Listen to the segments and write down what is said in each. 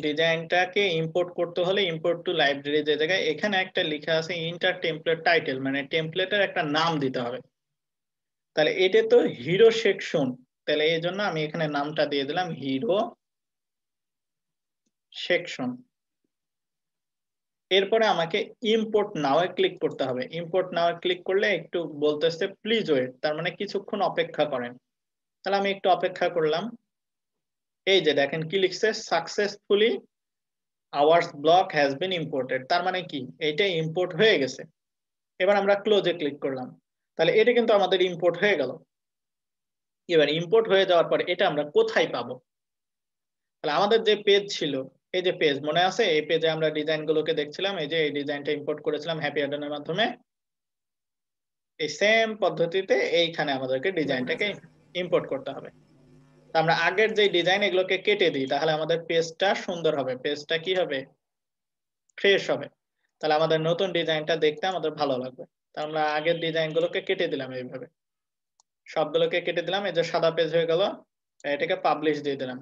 ডিজাইনটাকে import করতে হলে import two library যে জায়গায় এখানে একটা লেখা আছে ইন্টার টেমপ্লেট টাইটেল, মানে টেমপ্লেটের একটা নাম দিতে হবে। তাহলে এটা তো হিরো সেকশন, তাহলে এই জন্য আমি এখানে নামটা দিয়ে দিলাম হিরো সেকশন। এরপরে আমাকে ইম্পোর্ট নাও এ ক্লিক করতে হবে। ইম্পোর্ট নাও এ ক্লিক করলে একটু বলতেছে প্লিজ ওয়েট, তার মানে কিছুক্ষণ অপেক্ষা করেন। তাহলে আমি একটু অপেক্ষা করলাম। এই যে দেখেন কি লিখছে, successfully hours block has been imported, তার মানে কি এটা ইম্পোর্ট হয়ে গেছে। এবার আমরা ক্লোজে ক্লিক করলাম, তাহলে এটা কিন্তু আমাদের ইম্পোর্ট হয়ে গেল। এবার ইম্পোর্ট হয়ে যাওয়ার পর এটা আমরা কোথায় পাবো? তাহলে আমাদের যে পেজ ছিল, এই যে পেজ মনে আছে, এই পেজে আমরা ডিজাইন গুলোকে দেখছিলাম, এই যে এই ডিজাইনটা ইম্পোর্ট করেছিলাম হ্যাপি অ্যাডনের মাধ্যমে। এই সেম পদ্ধতিতে এইখানে আমাদেরকে ডিজাইনটাকে ইম্পোর্ট করতে হবে। আমরা আগের যে ডিজাইন এগুলোকে কেটে দিই, তাহলে আমাদের পেজটা সুন্দর হবে, পেজটা কি হবে, ফ্রেশ হবে। তাহলে আমাদের নতুন ডিজাইনটা দেখতে আমাদের ভালো লাগবে। তা আমরা আগের ডিজাইন গুলোকে কেটে দিলাম, এইভাবে সবগুলোকে কেটে দিলাম। এই যে সাদা পেজ হয়ে গেল, এটাকে পাবলিশ দিয়ে দিলাম।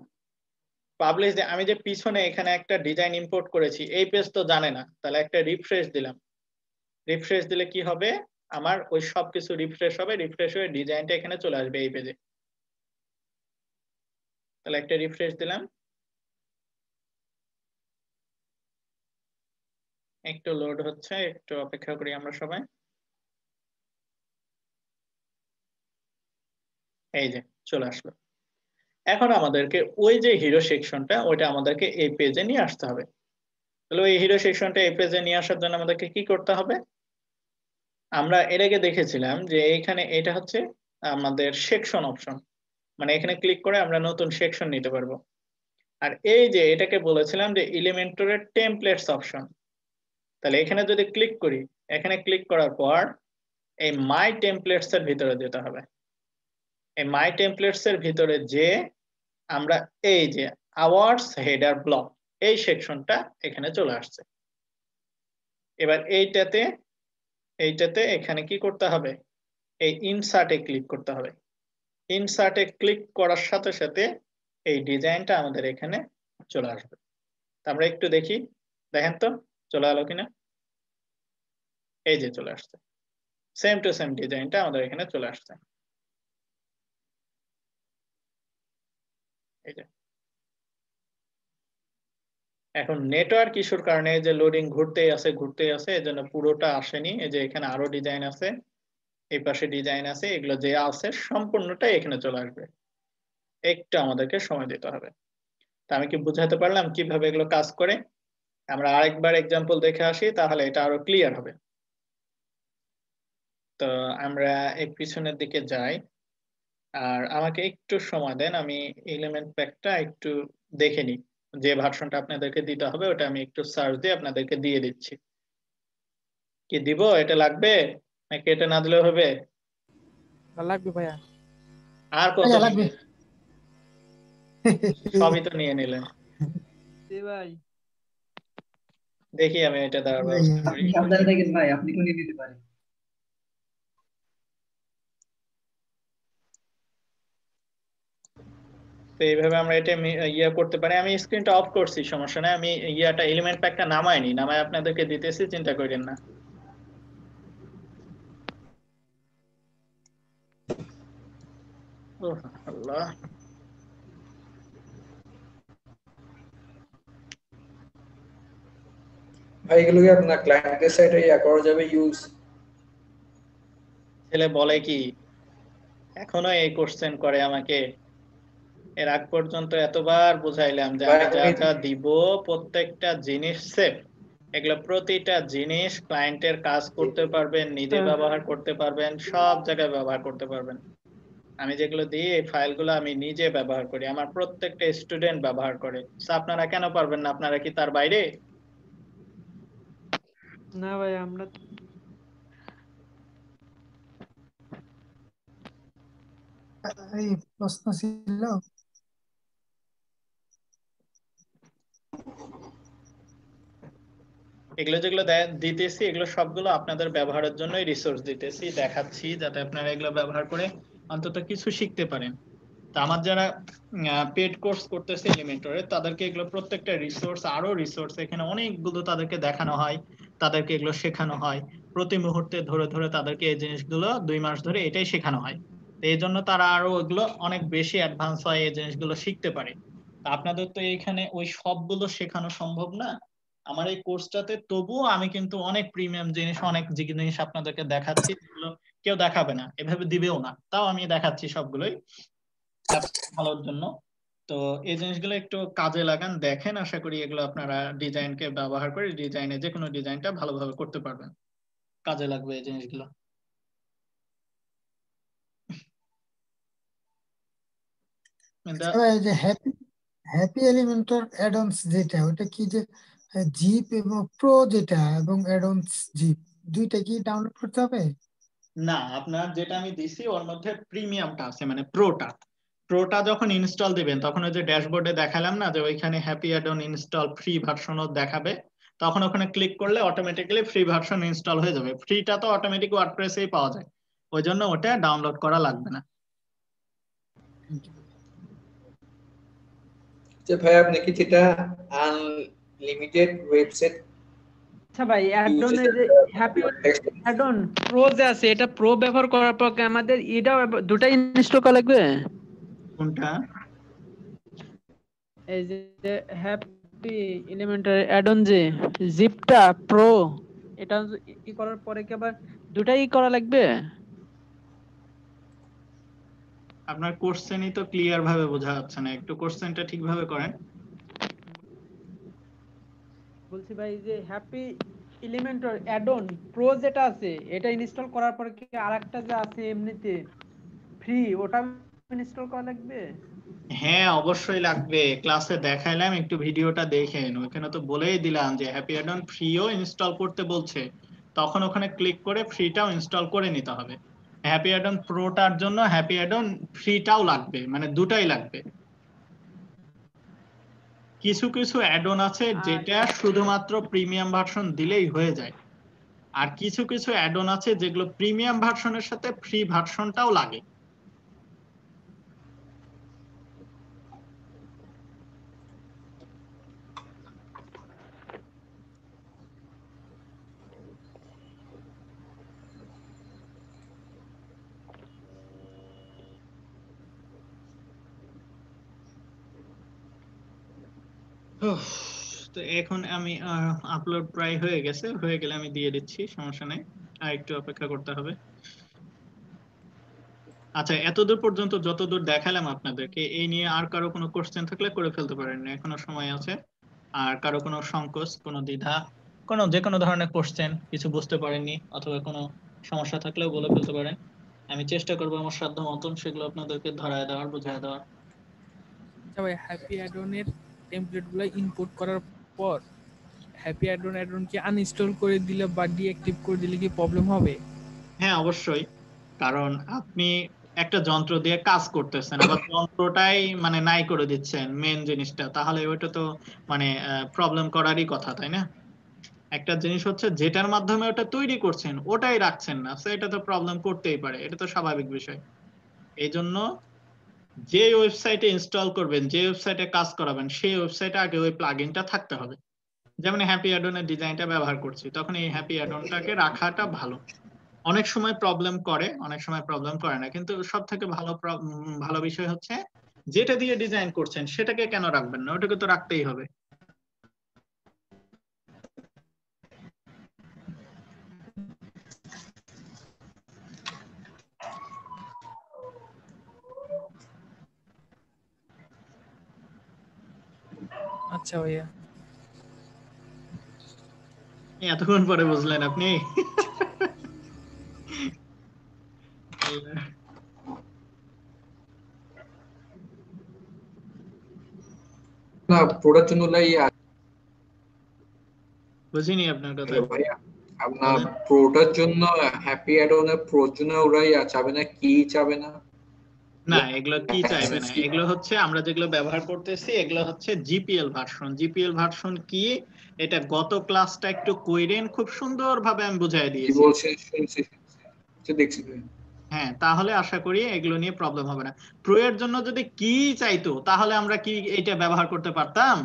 পাবলিশ দিয়ে আমি যে পিছনে এখানে একটা ডিজাইন ইম্পোর্ট করেছি, এই পেজ তো জানে না, তাহলে একটা রিফ্রেশ দিলাম। রিফ্রেশ দিলে কি হবে, আমার ওই সবকিছু রিফ্রেশ হবে, রিফ্রেশ হয়ে ডিজাইনটা এখানে চলে আসবে এই পেজে। তাহলে একটা রিফ্রেশ দিলাম, একটু লোড হচ্ছে, একটু অপেক্ষা করি আমরা সবাই। এই যে চলে আসলো। এখন আমাদেরকে ওই যে হিরো সেকশনটা ওইটা আমাদেরকে এই পেজে নিয়ে আসতে হবে। তাহলে ওই হিরো সেকশনটা এই পেজে নিয়ে আসার জন্য আমাদেরকে কি করতে হবে? আমরা এর আগে দেখেছিলাম যে এইখানে এটা হচ্ছে আমাদের সেকশন অপশন, মানে এখানে ক্লিক করে আমরা নতুন সেকশন নিতে পারবো। আর এই যে এটাকে বলেছিলাম যে এলিমেন্টরের টেমপ্লেটস অপশন। তাহলে এখানে যদি ক্লিক করি, এখানে ক্লিক করার পর এই মাই টেমপ্লেটস এর ভিতরে যেতে হবে। এই মাই টেমপ্লেটস এর ভিতরে যে আমরা এই যে আওয়ার্স হেডার ব্লক, এই সেকশনটা এখানে চলে আসছে। এবার এইটাতে এখানে কি করতে হবে, এই ইনসার্টে ক্লিক করতে হবে। ইনসার্টে ক্লিক করার সাথে সাথে এই ডিজাইনটা আমাদের এখানে চলে আসবে। আমরা একটু দেখি, দেখেন তো চলে এলো কিনা। এই যে চলে আসছে, সেম টু সেম ডিজাইনটা আমাদের এখানে চলে আসছে। এই যে এখন নেটওয়ার্ক ইস্যুর কারণে যে লোডিং ঘুরতেই আছে, এজন্য পুরোটা আসেনি। এই যে এখানে আরো ডিজাইন আছে, এই পাশে ডিজাইন আছে, এগুলো যে আছে সম্পূর্ণটাই এখানে চলে আসবে। একটু আমাদেরকে সময় দিতে হবে। তা আমি কি বুঝাতে পারলাম কিভাবে এগুলো কাজ করে? আমরা আরেকবার এক্সাম্পল দেখে আসি, তাহলে এটা আরো ক্লিয়ার হবে। তো আমরা এই পিছনের দিকে যাই, আর আমাকে একটু সময় দেন, আমি এলিমেন্ট প্যাকটা একটু দেখে নিই। যে ভার্সনটা আপনাদেরকে দিতে হবে ওটা আমি একটু সার্চ দিয়ে আপনাদেরকে দিয়ে দিচ্ছি। কি দিব, এটা লাগবে নাকি এটা না দিলেও হবে? লাগবে ভাইয়া। আর কত ভাইয়া লাগবে। নিবে? সবই তো নিয়ে নিলেন। ভাই দেখি আমি এটা দেওয়ার ভাইয়া, ব্যবস্থা করি। আপনি সাবধানে থাকেন ভাই, আপনি তো নিয়ে নিতে পারেন। তো এইভাবে আমরা এটা ইয়ে করতে পারি। আমি স্ক্রিনটা অফ করছি, সমস্যা নাই। আমি ইয়াটা এলিমেন্ট প্যাকটা নামাইনি, নামাই আপনাদেরকে দিতেছি, চিন্তা করেন না। ওহ আল্লাহ, ভাই এগুলো কি আপনার ক্লায়েন্টের সাইডে ইয়া করা যাবে ইউজ? ছেলে বলে কি এখনো এই কোশ্চেন করে আমাকে। এর আগ পর্যন্ত এতবার বুঝাইলাম যে ভাই আমি যা আপনি যা দিব প্রত্যেকটা জিনিস সেফ। এগুলো প্রতিটা জিনিস ক্লায়েন্টের কাজ করতে পারবেন, নিজে ব্যবহার করতে পারবেন, সব জায়গায় ব্যবহার করতে পারবেন। আমি যেগুলো দিই এই ফাইলগুলো আমি নিজে ব্যবহার করি, আমার প্রত্যেকটা স্টুডেন্ট ব্যবহার করে। আপনারা কেন পারবেন না? আপনারা কি তার বাইরে? না ভাই, আমরা এই প্রশ্ন ছিল। এগুলো যেগুলো দিতেছি এগুলো সবগুলো আপনাদের ব্যবহারের জন্যই রিসোর্স দিতেছি, দেখাচ্ছি যাতে আপনারা এগুলো ব্যবহার করে অন্তত কিছু শিখতে পারেন। তো আমার যারা পেড কোর্স করতেছে এলিমেন্টরে তাদেরকে এগুলো প্রত্যেকটা রিসোর্স আরো রিসোর্স এখানে অনেকগুলো তাদেরকে দেখানো হয়, তাদেরকে এগুলো শেখানো হয় প্রতি মুহূর্তে ধরে ধরে তাদেরকে এই জিনিসগুলো 2 মাস ধরে এটাই শেখানো হয়। তো এই জন্য তারা আরো এগুলো অনেক বেশি অ্যাডভান্স হয়, এই জিনিসগুলো শিখতে পারে। তো আপনাদের তো এইখানে ওই সবগুলো শেখানো সম্ভব না আমার এই কোর্সটাতে, তবুও আমি কিন্তু অনেক প্রিমিয়াম জিনিস অনেক জিনিস আপনাদেরকে দেখাচ্ছি যেগুলো কেউ দেখাবে না, এভাবে দিবেও না, তাও আমি দেখাচ্ছি সবগুলোই ভালোর জন্য। তো এই জিনিসগুলো একটু কাজে লাগান, দেখেন, আশা করি এগুলো আপনারা ডিজাইনকে ব্যবহার করে ডিজাইনে যে কোনো ডিজাইনটা ভালোভাবে করতে পারবেন, কাজে লাগবে এই জিনিসগুলো। আচ্ছা ভাই, এই যে হ্যাপি হ্যাপি এলিমেন্টর অ্যাডঅনস যেটা, ওটা কি যে জিপ এবং প্রো যেটা এবং অ্যাডঅনস জিপ দুইটা কি ডাউনলোড করতে হবে? না, আপনার যেটা আমি দিছি ওর মধ্যে প্রিমিয়ামটা আছে, মানে প্রোটা যখন ইনস্টল দিবেন তখন ওই যে ড্যাশবোর্ডে দেখালাম না যে ওইখানে happy add on install free ভার্সনও দেখাবে, তখন ওখানে ক্লিক করলে অটোমেটিক্যালি ফ্রি ভার্সন ইনস্টল হয়ে যাবে। ফ্রিটা তো অটোমেটিক ওয়ার্ডপ্রেসেই পাওয়া যায়, ওই জন্য ওটা ডাউনলোড করা লাগবে না। যে ভাই আপনি কি যেটা আনলিমিটেড ওয়েবসাইট আচ্ছা ভাই, অ্যাডনের যে হ্যাপি অ্যাডন প্রো যে আছে, এটা প্রো ব্যবহার করার পর কি আমাদের এটাও দুটাই ইনস্টল করা লাগবে? কোনটা? এই যে হ্যাপি এলিমেন্টার অ্যাডন যে জিপটা প্রো, এটা ই করার পরে কি আবার দুটাই করা লাগবে? আপনার কোশ্চেনই তো ক্লিয়ার ভাবে বোঝা যাচ্ছে না, একটু কোশ্চেনটা ঠিকভাবে করেন। বলছি ভাই যে হ্যাপি এলিমেন্টর অ্যাডন প্রো যেটা আছে, এটা ইনস্টল করার পরে কি আরেকটা যে আছে এমনিতে ফ্রি, ওটা ইনস্টল করা লাগবে? হ্যাঁ অবশ্যই লাগবে, ক্লাসে দেখাইলাম, একটু ভিডিওটা দেখেন, ওখানে তো বলেই দিলাম যে হ্যাপি অ্যাড অন ফ্রিও ইনস্টল করতে বলছে, তখন ওখানে ক্লিক করে ফ্রিটাও ইনস্টল করে নিতে হবে। হ্যাপি অ্যাড অন প্রোটার জন্য হ্যাপি অ্যাড অন ফ্রিটাও লাগবে, মানে দুটাই লাগবে। কিছু কিছু অ্যাড অন আছে যেটা শুধুমাত্র প্রিমিয়াম ভার্সন দিলেই হয়ে যায়, আর কিছু কিছু অ্যাড অন আছে যেগুলো প্রিমিয়াম ভার্সনের সাথে ফ্রি ভার্সনটাও লাগে। উফ, তো এখন আমি আপলোড প্রায় হয়ে গেছে, হয়ে গেলে আমি দিয়ে দিচ্ছি, সমস্যা নেই, আর একটু অপেক্ষা করতে হবে। আচ্ছা, এতদূর পর্যন্ত যতদূর দেখালাম আপনাদেরকে, এই নিয়ে আর কারো কোনো কোশ্চেন থাকলে করে ফেলতে পারেন, এখনো সময় আছে। আর কারো কোনো সংকোচ, কোনো দ্বিধা, কোনো যে কোনো ধরনের কোশ্চেন, কিছু বুঝতে পারেননি অথবা কোনো সমস্যা থাকলেও বলে ফেলতে পারেন, আমি চেষ্টা করবো আমার সাধ্য মতন সেগুলো আপনাদেরকে ধরায় দেওয়ার, বুঝায় দেওয়ার। আচ্ছা ভাই, হ্যাপি অ্যাডনের টেমপ্লেটগুলো ইনপুট করার পর হ্যাপি অ্যাডন কি আনইনস্টল করে দিলে বা ডিঅ্যাক্টিভ করে দিলে কি প্রবলেম হবে? হ্যাঁ অবশ্যই, কারণ আপনি একটা যন্ত্র দিয়ে কাজ করতেছেন, আবার যন্ত্রটাই মানে নাই করে দিচ্ছেন মেন জিনিসটা, তাহলে ওইটা তো মানে প্রবলেম করারই কথা, তাই না? একটা জিনিস হচ্ছে যেটার মাধ্যমে ওটা তৈরি করছেন ওটাই রাখছেন না, তো এটা তো প্রবলেম করতেই পারে, এটা তো স্বাভাবিক বিষয়। এই জন্য যে ওয়েবসাইটে ইনস্টল করবেন, যে ওয়েবসাইটে কাজ করাবেন, সেই ওয়েবসাইটে আগে ওই প্লাগইনটা থাকতে হবে। যেমন হ্যাপি অ্যাডনের ডিজাইনটা ব্যবহার করছি, তখন এই হ্যাপি অ্যাডনটাকে রাখাটা ভালো। অনেক সময় প্রবলেম করে, অনেক সময় প্রবলেম করে না, কিন্তু সব থেকে ভালো বিষয় হচ্ছে যেটা দিয়ে ডিজাইন করছেন সেটাকে কেন রাখবেন না, ওটাকে তো রাখতেই হবে। আচ্ছা ভাইয়া। এতক্ষণ পরে বুঝলেন আপনি? না প্রোডাক্ট জন্য বুঝিনি আপনার কথা। ভাইয়া, আপনার বলেন। প্রোটার জন্য হ্যাপি অ্যাডনের প্রোর জন্য ওরাই চাবে না, কি চাবে না? না, এগুলো কি চাইবে না, এগুলো হচ্ছে আমরা যেগুলো ব্যবহার করতেছি এগুলো হচ্ছে জিপিএল ভার্সন। জিপিএল ভার্সন কি এটা গত ক্লাসটা একটু কইরেন, খুব সুন্দরভাবে আমি বুঝাই কি দিয়েছি। বলছেন শুনছি, দেখছি ভাই। হ্যাঁ, তাহলে আশা করি এগুলো নিয়ে প্রবলেম হবে না। প্রো এর জন্য যদি কি চাইতো তাহলে আমরা কি এটা ব্যবহার করতে পারতাম?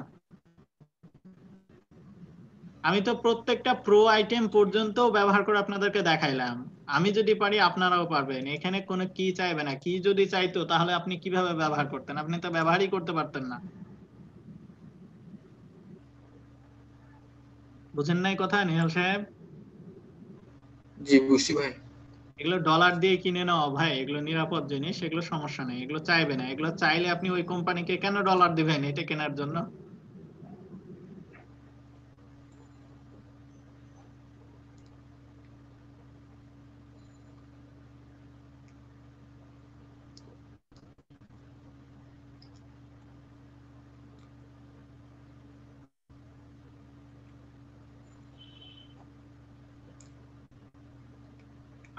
আমি তো প্রত্যেকটা প্রো আইটেম পর্যন্ত ব্যবহার করে আপনাদেরকে দেখাইলাম। আমি যদি পারি আপনারাও পারবেন। এখানে কোনো কি চাইবে না। কি যদি চাইতো তাহলে আপনি কিভাবে ব্যবহার করতেন? আপনি তো ব্যবহারই করতে পারতেন না। বুঝেন নাই কথা নিহাল সাহেব? জি বুঝছি ভাই। এগুলো ডলার দিয়ে কিনে নেওয়া ভাই, এগুলো নিরাপদ জিনিস, এগুলো সমস্যা নেই, এগুলো চাইবে না। এগুলো চাইলে আপনি ওই কোম্পানিকে কেন ডলার দিবেন এটা কেনার জন্য?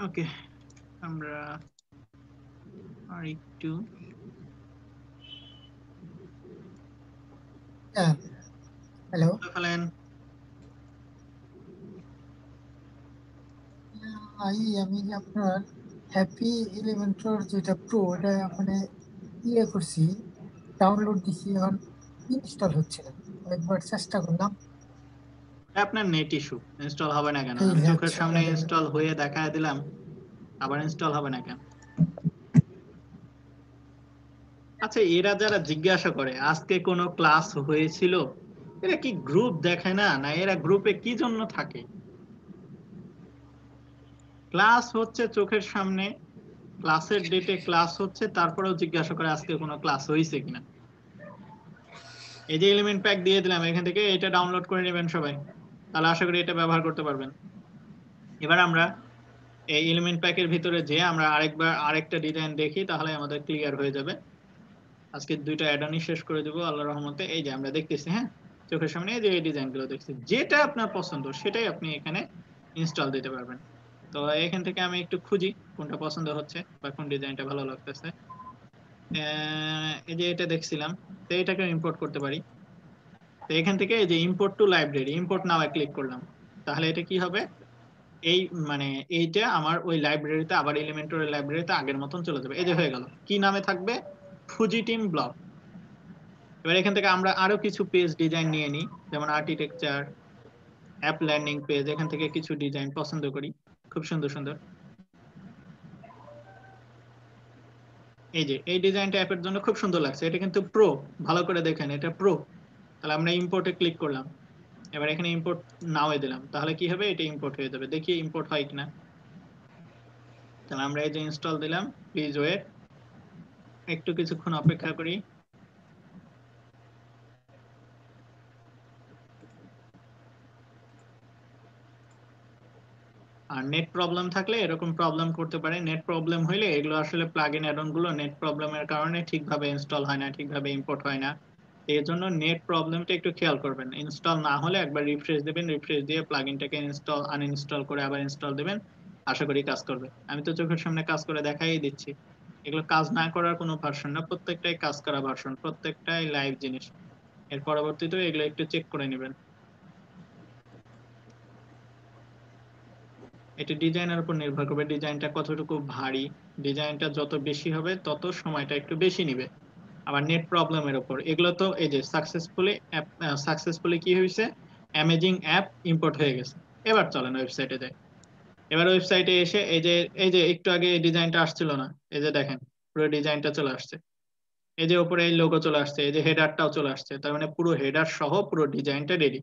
ওকে, আমরা আর একটু হ্যালো, ফেলেন। আমি যে আপনার হ্যাপি এলিমেন্টর যেটা প্রো এটা মানে ইয়ে করছি, ডাউনলোড দিছি, এখন ইনস্টল হচ্ছে না। একবার চেষ্টা করলাম, আপনার নেট ইস্যু, ইনস্টল হবে না কেন? ফেল আমি চোখের যাচ্ছে সামনে কেন জানি। ইনস্টল হয়ে দেখায় দিলাম, আবার ইনস্টল হবে না কেন? আচ্ছা, এরা যারা জিজ্ঞাসা করে আজকে কোনো ক্লাস হয়েছিল, এরা কি গ্রুপ দেখে না? না এরা গ্রুপে কি জন্য থাকে? ক্লাস হচ্ছে চোখের সামনে, ক্লাসের ডেটে ক্লাস হচ্ছে, তারপরেও জিজ্ঞাসা করে আজকে কোনো ক্লাস হয়েছে কিনা। এই যে এলিমেন্ট প্যাক দিয়ে দিলাম, এখান থেকে এটা ডাউনলোড করে নেবেন সবাই, তাহলে আশা করি এটা ব্যবহার করতে পারবেন। এবার আমরা এই এলিমেন্ট প্যাকের ভিতরে যে আমরা আরেকটা ডিজাইন দেখি, তাহলে আমাদের ক্লিয়ার হয়ে যাবে। আজকে দুইটা অ্যাডনই শেষ করে দেবো আল্লাহর রহমতে। এই যে আমরা দেখতেছি, হ্যাঁ চোখের সামনে এই যে এই ডিজাইনগুলো দেখছি, যেটা আপনার পছন্দ সেটাই আপনি এখানে ইনস্টল দিতে পারবেন। তো এখান থেকে আমি একটু খুঁজি কোনটা পছন্দ হচ্ছে বা কোন ডিজাইনটা ভালো লাগতেছে। এই যে এটা দেখছিলাম, তো এটাকে ইম্পোর্ট করতে পারি। তো এখান থেকে এই যে import two library, import now click করলাম, তাহলে এটা কি হবে, এই মানে এইটা আমার ওই লাইব্রেরিতে, আবার এলিমেন্টরের লাইব্রেরিতে আগের মতন চলে যাবে। এই যে হয়ে গেল, কি নামে থাকবে, ফুজি টিম ব্লগ। এবার এখান থেকে আমরা আরো কিছু পেজ ডিজাইন নিয়ে নিই, যেমন আর্কিটেকচার, অ্যাপ ল্যান্ডিং পেজ, এখান থেকে কিছু ডিজাইন পছন্দ করি, খুব সুন্দর সুন্দর। এই যে এই ডিজাইনটা অ্যাপের জন্য খুব সুন্দর লাগছে, এটা কিন্তু প্রো, ভালো করে দেখেন এটা প্রো। তাহলে আমরা ইম্পোর্টে ক্লিক করলাম, এবার এখানে ইম্পোর্ট নাও দিলাম, তাহলে কি হবে, এটা ইম্পোর্ট হয়ে যাবে। দেখি ইম্পোর্ট হয় কিনা। তাহলে আমরা এই যে ইনস্টল দিলাম, প্লিজ ওয়েট, একটু কিছুক্ষণ অপেক্ষা করি। আর নেট প্রবলেম থাকলে এরকম প্রবলেম করতে পারে। নেট প্রবলেম হইলে এগুলো আসলে প্লাগইন অ্যাডন গুলো নেট প্রবলেমের কারণে ঠিকভাবে ইনস্টল হয় না, ঠিকভাবে ইম্পোর্ট হয় না। এই জন্য নেট প্রবলেমটা একটু খেয়াল করবেন। ইনস্টল না হলে একবার রিফ্রেশ দিবেন, রিফ্রেশ দিয়ে প্লাগইনটাকে ইনস্টল আনইনস্টল করে আবার ইনস্টল দিবেন, আশা করি কাজ করবে। আমি তো চোখের সামনে কাজ করে দেখাই দিচ্ছি। এগুলো কাজ না করার কোনো ভার্সন না, প্রত্যেকটাই কাজ করা ভার্সন, প্রত্যেকটাই লাইভ জিনিস। এর পরবর্তীতে এগুলো একটু চেক করে নেবেন। এটা ডিজাইনের উপর নির্ভর করবে, ডিজাইনটা কতটুকু ভারী। ডিজাইনটা যত বেশি হবে তত সময়টা একটু বেশি নিবে। আবার নেট প্রবলেমের উপর, এগুলো তো এই যে সাকসেসফুলি কি হয়েছে, অ্যামেজিং অ্যাপ ইম্পোর্ট হয়ে গেছে। এবার চলেন ওয়েবসাইটে যাই। এবার ওয়েবসাইটে এসে এই যে একটু আগে এই ডিজাইনটা আসছিল না, এই যে দেখেন পুরো ডিজাইনটা চলে আসছে। এই যে উপরে এই লোগো চলে আসছে, এই যে হেডারটাও চলে আসছে, তার মানে পুরো হেডার সহ পুরো ডিজাইনটা রেডি।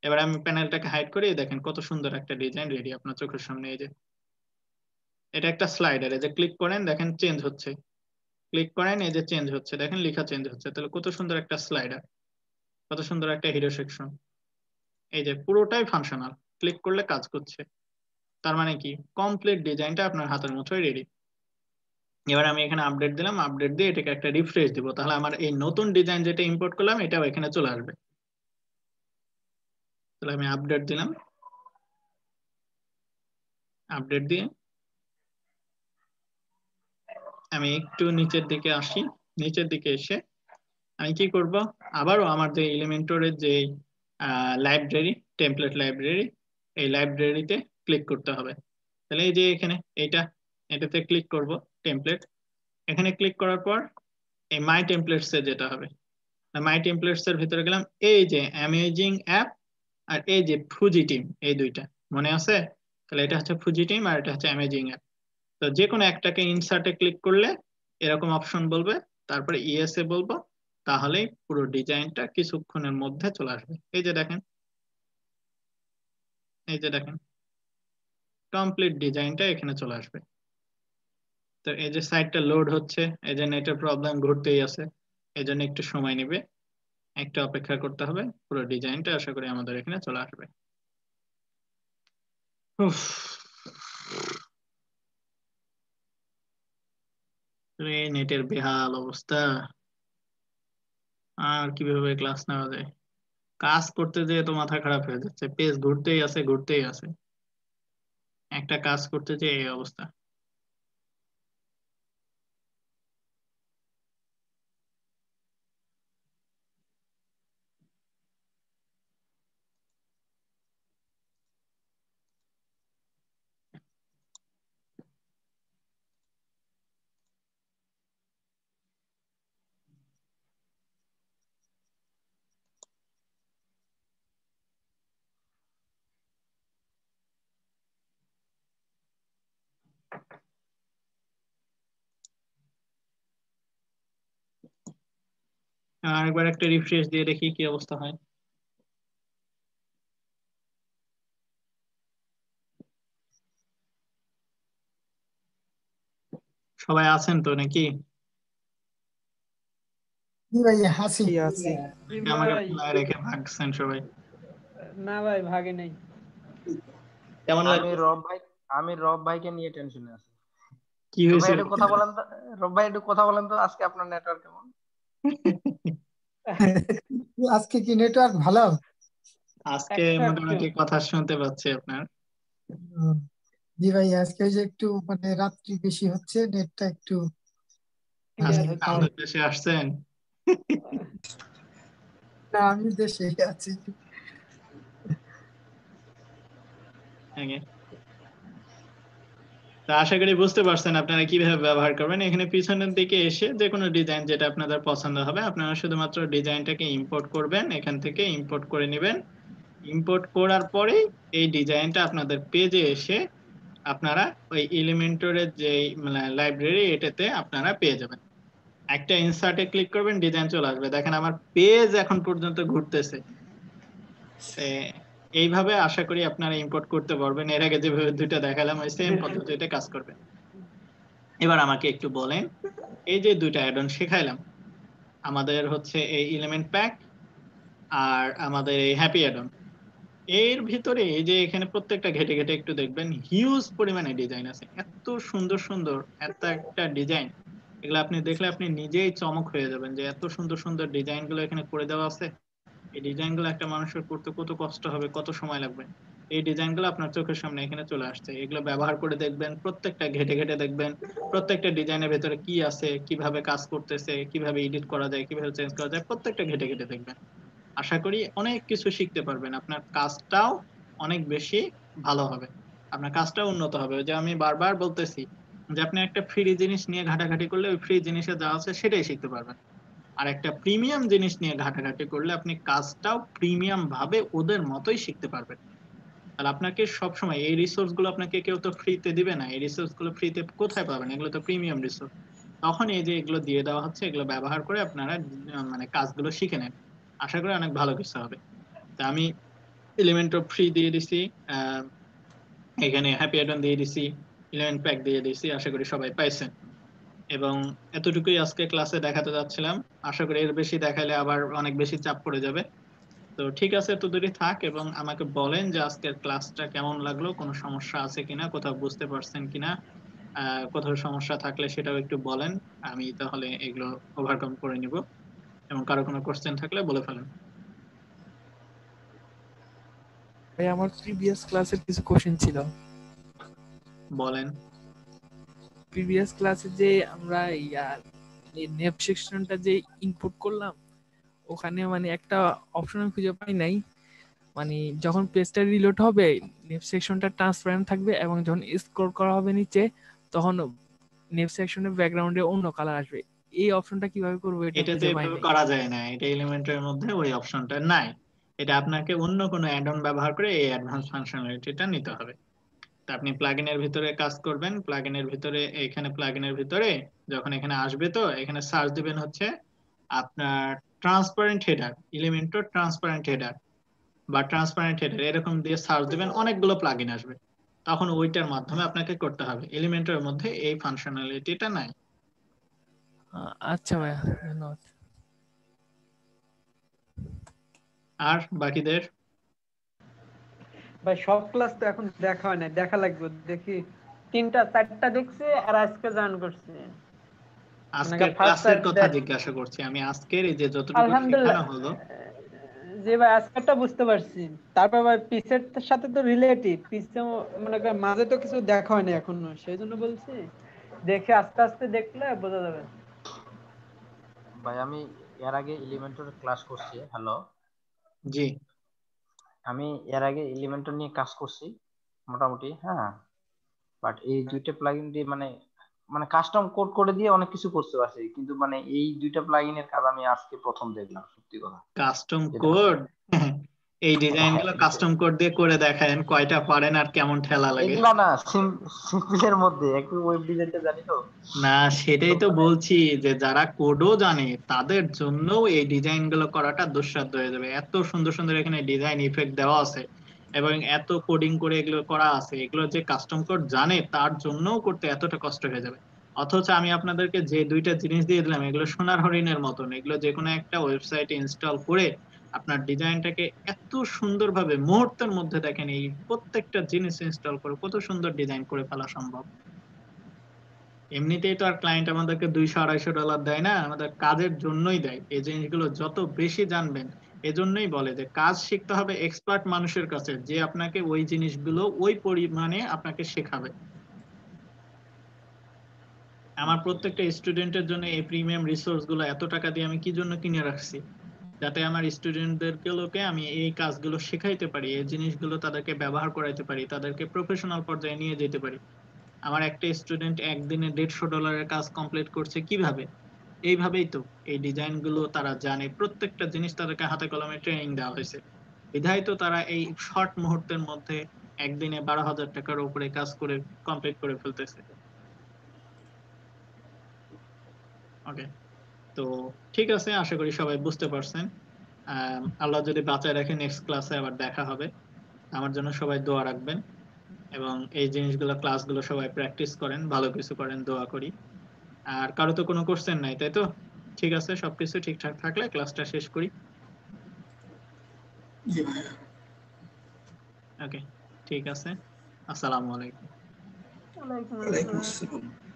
এবার আমি প্যানেলটাকে হাইড করে দেখেন কত সুন্দর একটা ডিজাইন রেডি আপনার চোখের সামনে। এই যে এটা একটা স্লাইডার, এই যে ক্লিক করেন দেখেন চেঞ্জ হচ্ছে, ক্লিক করেন এই যে চেঞ্জ হচ্ছে, দেখেন লেখা চেঞ্জ হচ্ছে। তাহলে কত সুন্দর একটা স্লাইডার, কত সুন্দর একটা হিরো সেকশন। এই যে পুরোটাই ফাংশনাল, ক্লিক করলে কাজ করছে। তার মানে কি, কমপ্লিট ডিজাইনটা আপনার হাতের মুঠোয় রেডি। এবার আমি এখানে আপডেট দিলাম, আপডেট দিয়ে এটাকে একটা রিফ্রেশ দিব, তাহলে আমার এই নতুন ডিজাইন যেটা ইম্পোর্ট করলাম এটাও এখানে চলে আসবে। তাহলে আমি আপডেট দিলাম, আপডেট দিয়ে আমি একটু নিচের দিকে আসি। নিচের দিকে এসে আমি কি করব, আবারও আমার যে এলিমেন্টরের যে লাইব্রেরি, টেমপ্লেট লাইব্রেরি, এই লাইব্রেরিতে ক্লিক করতে হবে। তাহলে এই যে এখানে এটাতে ক্লিক করব টেমপ্লেট। এখানে ক্লিক করার পর এই মাই টেমপ্লেটস এ যেটা হবে, মাই টেমপ্লেটস এর ভিতরে গেলাম, এই যে অ্যামেজিং অ্যাপ আর এই যে ফুজি টিম, এই দুইটা মনে আছে? তাহলে এটা হচ্ছে ফুজি টিম আর এটা হচ্ছে অ্যামেজিং অ্যাপ। তো যে কোনো একটাকে ইনসার্টে ক্লিক করলে এরকম অপশন বলবে, তারপরে ইএসএ বলবো, তাহলেই পুরো ডিজাইনটা কিছুক্ষণের মধ্যে চলে আসবে। এই যে দেখেন, এই যে দেখেন কমপ্লিট ডিজাইনটা এখানে চলে আসবে। তো এই যে সাইটটা লোড হচ্ছে, এই যে নেটের প্রবলেম ঘটতেই আছে, এই জন্য একটু সময় নেবে, একটু অপেক্ষা করতে হবে, পুরো ডিজাইনটা আশা করি আমাদের এখানে চলে আসবে। উফ, এই নেটের বেহাল অবস্থা, আর কিভাবে ক্লাস নেওয়া যায়? কাজ করতে যেয়ে তো মাথা খারাপ হয়ে যাচ্ছে, পেজ ঘুরতেই আছে ঘুরতেই আছে, একটা কাজ করতে যেয়ে এই অবস্থা। আরেকবার একটা রিফ্রেশ দিয়ে দেখি কি অবস্থা হয়। সবাই আছেন তো নাকি? জি ভাই হাসি। কি আছে? জি আমাকে ভাই। ফেলায় রেখে ভাগছেন সবাই, না ভাই ভাগে নেই। কেমন আমি লাগছে? রব ভাইকে নিয়ে টেনশনে আছি। কি রব ভাই হয়েছিল? একটু কথা বলেন তো, রব ভাই একটু কথা বলেন তো, আজকে আপনার নেটওয়ার্ক কেমন? আজকে কি নেটওয়ার্ক ভালো? আজকে একটু একটু। মোটামুটি কথা শুনতে পাচ্ছি আপনার। হুম। জি ভাই আজকে ওই যে একটু মানে রাত্রি বেশি হচ্ছে, নেটটা একটু ক্লিয়ার আজকে হচ্ছে। আমাদের দেশে আসছেন? না আমি দেশে আছি। আগে তা আশা করি বুঝতে পারছেন আপনারা কিভাবে ব্যবহার করবেন। এখানে পিছনের দিকে এসে যে কোনো ডিজাইন যেটা আপনাদের পছন্দ হবে, আপনারা শুধুমাত্র ডিজাইনটাকে ইম্পোর্ট করবেন, এখান থেকে ইম্পোর্ট করে নেবেন। ইম্পোর্ট করার পরে এই ডিজাইনটা আপনাদের পেজে এসে আপনারা ওই এলিমেন্টরের যে লাইব্রেরি, এটাতে আপনারা পেয়ে যাবেন। একটা ইনসার্টে ক্লিক করবেন, ডিজাইন চলে আসবে। দেখেন আমার পেজ এখন পর্যন্ত ঘুরতেছে। এইভাবে আশা করি আপনারা ইম্পোর্ট করতে পারবেন। এর আগে যেভাবে দুইটা দেখালাম ওই সেম পদ্ধতিতে কাজ করবে। এবার আমাকে একটু বলেন, এই যে দুইটা অ্যাড-অন শেখাইলাম, আমাদের হচ্ছে এই এলিমেন্ট প্যাক আর আমাদের এই হ্যাপি অ্যাড-অন, এর ভিতরে এই যে এখানে প্রত্যেকটা ঘেটে ঘেটে একটু দেখবেন হিউজ পরিমাণে ডিজাইন আছে, এত সুন্দর সুন্দর এত একটা ডিজাইন, এগুলো আপনি দেখলে আপনি নিজেই চমক হয়ে যাবেন যে এত সুন্দর সুন্দর ডিজাইন গুলো এখানে করে দেওয়া আছে। এই ডিজাইন গুলো একটা মানুষের করতে কত কষ্ট হবে, কত সময় লাগবে, এই ডিজাইন গুলো আপনার চোখের সামনে এখানে চলে আসছে। এগুলো ব্যবহার করে দেখবেন, প্রত্যেকটা ঘেটে ঘেটে দেখবেন প্রত্যেকটা ডিজাইনের ভেতরে কি আছে, কিভাবে কাজ করতেছে, কিভাবে এডিট করা যায়, কিভাবে চেঞ্জ করা যায়, প্রত্যেকটা ঘেটে ঘেটে দেখবেন। আশা করি অনেক কিছু শিখতে পারবেন, আপনার কাজটাও অনেক বেশি ভালো হবে, আপনার কাজটাও উন্নত হবে। যে আমি বারবার বলতেছি যে আপনি একটা ফ্রি জিনিস নিয়ে ঘাটাঘাটি করলে ওই ফ্রি জিনিসে যা আছে সেটাই শিখতে পারবেন, আর একটা প্রিমিয়াম জিনিস নিয়ে ঘাটাঘাটি করলে আপনি কাজটাও প্রিমিয়াম ভাবে ওদের মতোই শিখতে পারবেন। তাহলে আপনাকে সবসময় এই রিসোর্স গুলো আপনাকে কেউ তো ফ্রিতে দিবে না, এই রিসোর্স গুলো ফ্রিতে কোথায় পাবেন, এগুলো তো প্রিমিয়াম রিসোর্স। তখন এই যে এগুলো দিয়ে দেওয়া হচ্ছে, এগুলো ব্যবহার করে আপনারা মানে কাজগুলো শিখে নেন, আশা করি অনেক ভালো কিছু হবে। তা আমি এলিমেন্টর ফ্রি দিয়ে দিছি, এখানে হ্যাপি অ্যাড-অন দিয়ে দিছি, এলিমেন্ট প্যাক দিয়ে দিছি, আশা করি সবাই পাইছেন। এবং এতটুকুই আজকে ক্লাসে দেখাতে যাচ্ছিলাম, আশা করি এর বেশি দেখালে আবার অনেক বেশি চাপ পড়ে যাবে। তো ঠিক আছে, এত দূরই থাক এবং আমাকে বলেন যে আজকের ক্লাসটা কেমন লাগলো, কোনো সমস্যা আছে কিনা, কোথাও বুঝতে পারছেন কিনা, কোথাও সমস্যা থাকলে সেটাও একটু বলেন, আমি তাহলে এগুলো ওভারকাম করে নিব। এবং কারো কোনো কোশ্চেন থাকলে বলে ফেলেন। ভাই আমার প্রিভিয়াস ক্লাসের কিছু কোশ্চেন ছিল। বলেন। প্রিভিয়াস ক্লাসে যে আমরা এই নেপ সেকশনটা যে ইনপুট করলাম, ওখানে মানে একটা অপশন আমি খুঁজে পাই নাই, মানে যখন পেজটা রিলোড হবে নেপ সেকশনটা ট্রান্সপারেন্ট থাকবে এবং যখন স্ক্রল করা হবে নিচে তখন নেভ সেকশনের ব্যাকগ্রাউন্ডে অন্য কালার আসবে। এই অপশনটা কিভাবে করব এটা এটা তো খুঁজে পাই এভাবে নাই। করা যায় না, এটা এলিমেন্টের মধ্যে ওই অপশনটা নাই। এটা আপনাকে অন্য কোনো অ্যাড অন ব্যবহার করে এই অ্যাডভান্স ফাংশনালিটিটা নিতে হবে। তা আপনি প্লাগইনের ভিতরে কাজ করবেন, প্লাগইনের ভিতরে এখানে প্লাগইনের ভিতরে যখন এখানে আসবে তো এখানে সার্চ দিবেন হচ্ছে আপনার transparent header, Elementor transparent header বা ট্রান্সপারেন্ট হেডার এরকম দিয়ে সার্চ দিবেন, অনেকগুলো প্লাগইন আসবে। তখন ওইটার মাধ্যমে আপনাকে করতে হবে, এলিমেন্টের মধ্যে এই ফাংশনালিটিটা নাই। আচ্ছা ভাইয়া, ধন্যবাদ। আর বাকিদের ভাই সব ক্লাস তো এখন দেখা হয় না, দেখা লাগবে। দেখি 3টা 4টা দেখছি আর আজকে জয়েন করছি। আজকের ফার্স্ট ক্লাসের কথা জিজ্ঞাসা করছি আমি, আজকের এই যে যতটুকু আলহামদুলিল্লাহ শেখানো হলো। জি ভাই আজকেরটা বুঝতে পারছি। তারপর ভাই পিসের সাথে তো রিলেটেড, পিসে মনে করেন মাঝে তো কিছু দেখা হয়নি এখনো, সেই জন্য বলছি দেখে আস্তে আস্তে দেখলে বোঝা যাবে। ভাই আমি এর আগে এলিমেন্টর ক্লাস করছি। হ্যালো, জি আমি এর আগে এলিমেন্টর নিয়ে কাজ করছি মোটামুটি, হ্যাঁ। বাট এই দুইটা প্লাগইন দিয়ে মানে মানে কাস্টম কোড করে দিয়ে অনেক কিছু করতে পারছি, কিন্তু মানে এই দুইটা প্লাগইনের কাজ আমি আজকে প্রথম দেখলাম, সত্যি কথা কাস্টম যেটা। কোড, এই ডিজাইন গুলো হ্যাঁ, কাস্টম কোড দিয়ে করে দেখায়েন, কয়টা পারেন আর কেমন ঠেলা লাগে। এগুলা না সিম্পলের মধ্যে একটু ওয়েব ডিজাইনটা জানি তো। না সেটাই তো মানে বলছি যে যারা কোডও জানে তাদের জন্য এই ডিজাইন গুলো করাটা দুঃসাধ্য হয়ে যাবে। এত সুন্দর সুন্দর এখানে ডিজাইন ইফেক্ট দেওয়া আছে এবং এত কোডিং করে এগুলো করা আছে, এগুলো যে কাস্টম কোড জানে তার জন্যও করতে এতটা কষ্ট হয়ে যাবে। অথচ আমি আপনাদেরকে যে দুইটা জিনিস দিয়ে দিলাম এগুলো সোনার হরিণের মতন, এগুলো যে কোনো একটা ওয়েবসাইটে ইনস্টল করে আপনার ডিজাইনটাকে এত সুন্দরভাবে মুহূর্তের মধ্যে, দেখেন এই প্রত্যেকটা জিনিস ইনস্টল করে কত সুন্দর ডিজাইন করে ফেলা সম্ভব। এমনিতেই তো আর ক্লায়েন্ট আমাদেরকে $200-250 দেয় না, আমাদের কাজের জন্যই দেয়। এই জিনিসগুলো যত বেশি জানবেন, এজন্যই বলে যে কাজ শিখতে হবে এক্সপার্ট মানুষের কাছে, যে আপনাকে ওই জিনিসগুলো ওই পরিমাণে আপনাকে শেখাবে। আমার প্রত্যেকটা স্টুডেন্টের জন্য এই প্রিমিয়াম রিসোর্স গুলো এত টাকা দিয়ে আমি কি জন্য কিনে রাখছি, যাতে আমার স্টুডেন্টদেরকে আমি এই কাজগুলো শেখাইতে পারি, এই জিনিসগুলো তাদেরকে ব্যবহার করাইতে পারি, তাদেরকে প্রফেশনাল পর্যায়ে নিয়ে যেতে পারি। আমার একটা স্টুডেন্ট একদিনে $150 কাজ কমপ্লিট করছে কিভাবে? এইভাবেই তো। এই ডিজাইন গুলো তারা জানে, প্রত্যেকটা জিনিস তাদেরকে হাতে কলমে ট্রেনিং দেওয়া হয়েছে, বিধায় তো তারা এই শর্ট মুহূর্তের মধ্যে একদিনে $12,000 উপরে কাজ করে কমপ্লিট করে ফেলতেছে। ওকে, তো ঠিক আছে, আশা করি সবাই বুঝতে পারছেন। আল্লাহ যদি বাঁচায় রাখে নেক্সট ক্লাসে আবার দেখা হবে। আমার জন্য সবাই দোয়া রাখবেন এবং এই জিনিসগুলো ক্লাসগুলো সবাই প্র্যাকটিস করেন, ভালো কিছু করেন, দোয়া করি। আর কারো তো কোনো কোশ্চেন নাই, তাই তো? ঠিক আছে, সবকিছু ঠিকঠাক থাকলে ক্লাসটা শেষ করি। ওকে, ঠিক আছে, আসসালামু আলাইকুম। ওয়ালাইকুম ওয়ালাইকুম আসসালাম। আসসালাম।